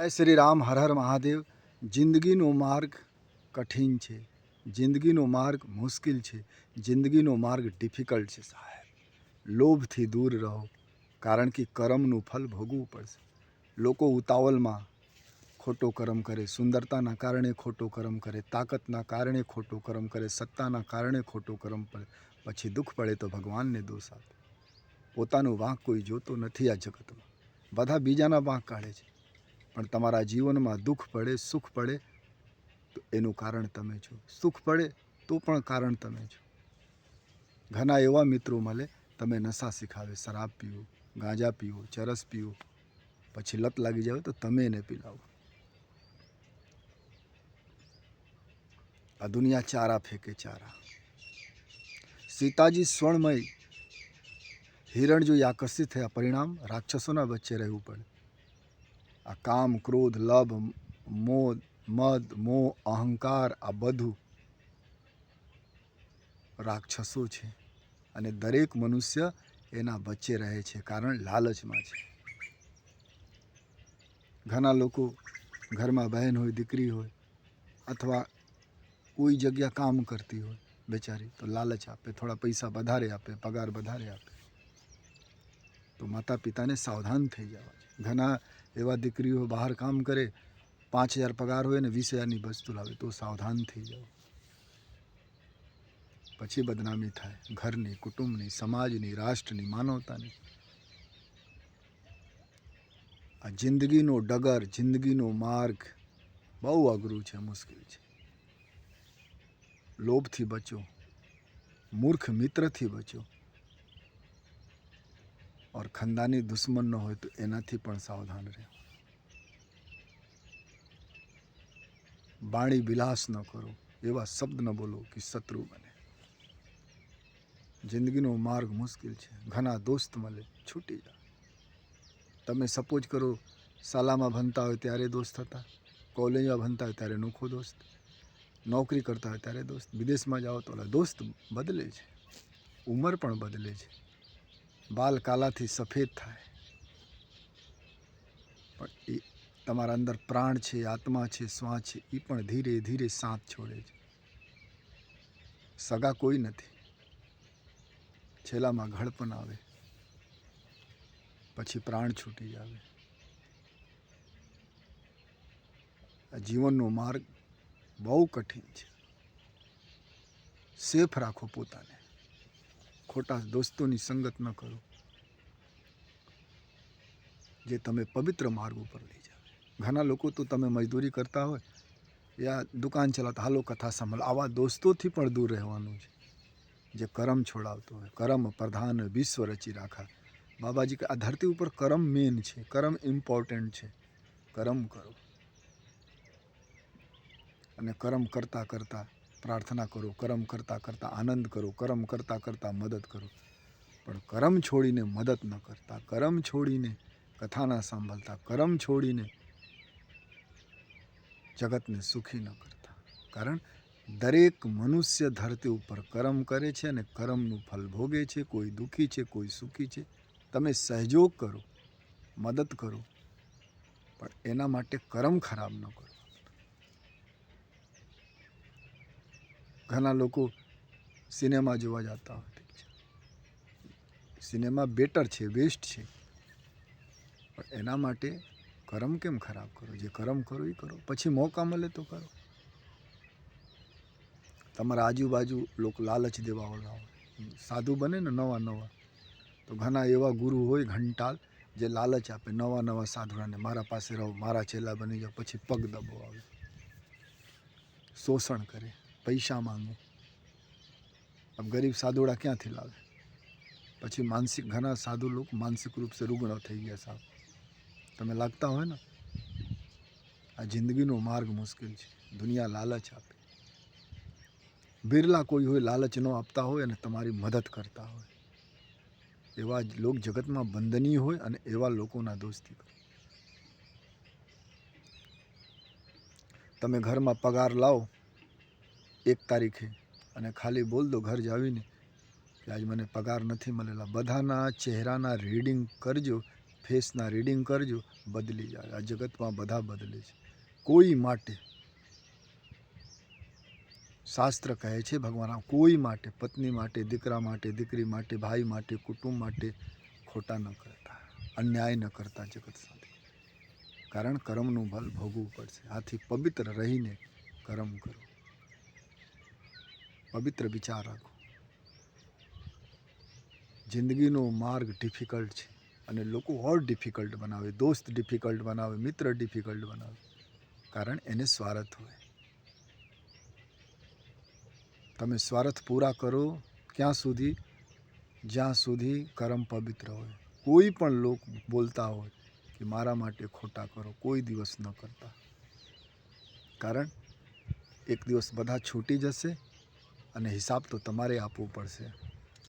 જય શ્રી રામ, હર હર મહાદેવ. જિંદગીનો માર્ગ કઠિન છે, જિંદગીનો માર્ગ મુશ્કેલ છે, જિંદગીનો માર્ગ ડિફિકલ્ટ છે સાહેબ. લોભથી દૂર રહો, કારણ કે કર્મનું ફલ ભોગવવું પડશે. લોકો ઉતાવળમાં ખોટો કર્મ કરે, સુંદરતાના કારણે ખોટો કર્મ કરે, તાકાતના કારણે ખોટો કર્મ કરે, સત્તાના કારણે ખોટો કર્મ કરે, પછી દુઃખ પડે તો ભગવાનને દોષ આપે. પોતાનું વાંક કોઈ જોતો નથી આ જગતમાં. બધા બીજાના વાંક કાઢે છે, પણ તમારા જીવનમાં દુઃખ પડે, સુખ પડે તો એનું કારણ તમે છો. સુખ પડે તો પણ કારણ તમે છો. ઘણા એવા મિત્રો મળે, તમે નશા શીખાવે, શરાબ પીવો, ગાંજા પીવો, ચરસ પીવો, પછી લત લાગી જાવ તો તમે એને પીલાવો. આ દુનિયા ચારા ફેંકે, ચારા. સીતાજી સ્વર્ણમય હિરણ જોઈ આકર્ષિત થયા, પરિણામ રાક્ષસોના વચ્ચે રહેવું પડે. આ કામ, ક્રોધ, લોભ, મદ, મોહ, અહંકાર, આ બધું રાક્ષસો છે અને દરેક મનુષ્ય એના વચ્ચે રહે છે, કારણ લાલચમાં છે. ઘણા લોકો ઘરમાં બહેન હોય, દીકરી હોય, અથવા કોઈ જગ્યા કામ કરતી હોય બેચારી, તો લાલચ આપે, થોડા પૈસા વધારે આપે, પગાર વધારે આપે. તો માતા પિતાને સાવધાન થઈ જવા છે. ઘણા એવા દીકરીઓ બહાર કામ કરે, 5,000 પગાર હોય ને 20,000ની વસ્તુ લાવે, તો સાવધાન થઈ જાઓ. પછી બદનામી થાય, ઘરની, કુટુંબની, સમાજની, રાષ્ટ્રની, માનવતાની. આ જિંદગીનો ડગર, જિંદગીનો માર્ગ બહુ અઘરું છે, મુશ્કેલ છે. લોભથી બચો, મૂર્ખ મિત્રથી બચો, और ખાનદાની દુશ્મન ન હોય તો એનાથી પણ સાવધાન રહો. વાણી વિલાસ ન કરો, એવા શબ્દ ન બોલો કે શત્રુ બને. જિંદગીનો માર્ગ મુશ્કેલ છે. ઘણા દોસ્ત મળે, છૂટી જાઓ. તમે સપોઝ કરો, શાળામાં ભણતા હોય ત્યારે દોસ્ત હતા, કોલેજમાં ભણતા હોય ત્યારે નોખો દોસ્ત, નોકરી કરતા હોય ત્યારે દોસ્ત, વિદેશમાં જાઓ તો દોસ્ત બદલે છે, ઉંમર પણ બદલે છે, બાલ કાલાથી સફેદ થાય, પણ એ તમારા અંદર પ્રાણ છે, આત્મા છે, શ્વાસ છે, એ પણ ધીરે ધીરે સાથ છોડે છે. સગા કોઈ નથી, છેલ્લામાં ઘડપણ આવે, પછી પ્રાણ છૂટી આવે. આ જીવનનો માર્ગ બહુ કઠિન છે. સેફ રાખો પોતાને, ખોટા દોસ્તોની સંગત ન કરો જે તમે પવિત્ર માર્ગ ઉપર લઈ જાવ. ઘણા લોકો તો તમે મજદૂરી કરતા હોય યા દુકાન ચલાવતા, હાલો કથા સાંભળ, આવા દોસ્તોથી પણ દૂર રહેવાનું છે જે કરમ છોડાવતો હોય. કરમ પ્રધાન વિશ્વ રચી રાખા. બાબાજી કે આ ધરતી ઉપર કરમ મેન છે, કરમ ઇમ્પોર્ટન્ટ છે. કરમ કરો અને કરમ કરતાં કરતાં પ્રાર્થના કરો, કરમ કરતાં કરતાં આનંદ કરો, કરમ કરતાં કરતાં મદદ કરો. પણ કરમ છોડીને મદદ ન કરતા, કરમ છોડીને કથા ના સાંભળતા, કરમ છોડીને જગતને સુખી ન કરતા. કારણ દરેક મનુષ્ય ધરતી ઉપર કર્મ કરે છે અને કર્મનું ફલ ભોગે છે. કોઈ દુઃખી છે, કોઈ સુખી છે. તમે સહયોગ કરો, મદદ કરો, પણ એના માટે કર્મ ખરાબ ન કરો. ઘણા લોકો સિનેમા જોવા જતા હોય, સિનેમા બેટર છે, બેસ્ટ છે, પણ એના માટે કર્મ કેમ ખરાબ કરો? જે કર્મ કરો એ કરો, પછી મોકા મળે તો કરો. તમારા આજુબાજુ લોકો લાલચ દેવાવાળા હોય, સાધુ બને ને નવા નવા, તો ઘણા એવા ગુરુ હોય ઘંટાલ જે લાલચ આપે નવા નવા સાધુરાને, મારા પાસે રહો, મારા ચેલા બની જાઓ, પછી પગ દબાવે, શોષણ કરે, પૈસા માંગે. अब गरीब साधुड़ा ક્યાંથી લાવે? પછી માનસિક, ઘણા સાધુ લોકો માનસિક રૂપ से रुग्ण થઈ ગયા સાહેબ. તમે લાગતા હોય ને, આ જિંદગીનો માર્ગ મુશ્કેલ છે. દુનિયા લાલચ આપે. બિરલા કોઈ હોય લાલચ ન આપતા હોય અને તમારી મદદ કરતા હોય. એવા જ લોક જગતમાં બંધનીય હોય અને એવા લોકોના દોસ્તી કરો. તમે ઘરમાં પગાર લાવો 1 તારીખે અને ખાલી બોલ દો ઘર જાવીને કે આજ મને પગાર નથી મળેલા. બધાના ચહેરાના રીડિંગ કરજો ફેસના રીડિંગ કરજો, બદલી જાય. આ જગતમાં બધા બદલે છે. કોઈ માટે શાસ્ત્ર કહે છે ભગવાન કોઈ માટે, પત્ની માટે, દીકરા માટે, દીકરી માટે, ભાઈ માટે, કુટુંબ માટે ખોટા ન કરતા, અન્યાય ન કરતા જગત સાથે. કારણ કર્મનું ફલ ભોગવવું પડશે. આથી પવિત્ર રહીને કર્મ કરો, પવિત્ર વિચાર રાખો. જિંદગીનો માર્ગ ડિફિકલ્ટ છે અને લોકો ઓર ડિફિકલ્ટ બનાવે, દોસ્ત ડિફિકલ્ટ બનાવે, મિત્ર ડિફિકલ્ટ બનાવે, કારણ એને સ્વાર્થ હોય. તમે સ્વાર્થ પૂરા કરો ક્યાં સુધી? જ્યાં સુધી કર્મ પવિત્ર હોય. કોઈ પણ લોકો બોલતા હોય કે મારા માટે ખોટા કરો, કોઈ દિવસ ન કરતા. કારણ એક દિવસ બધા છૂટી જશે અને હિસાબ તો તમારે આપવો પડશે.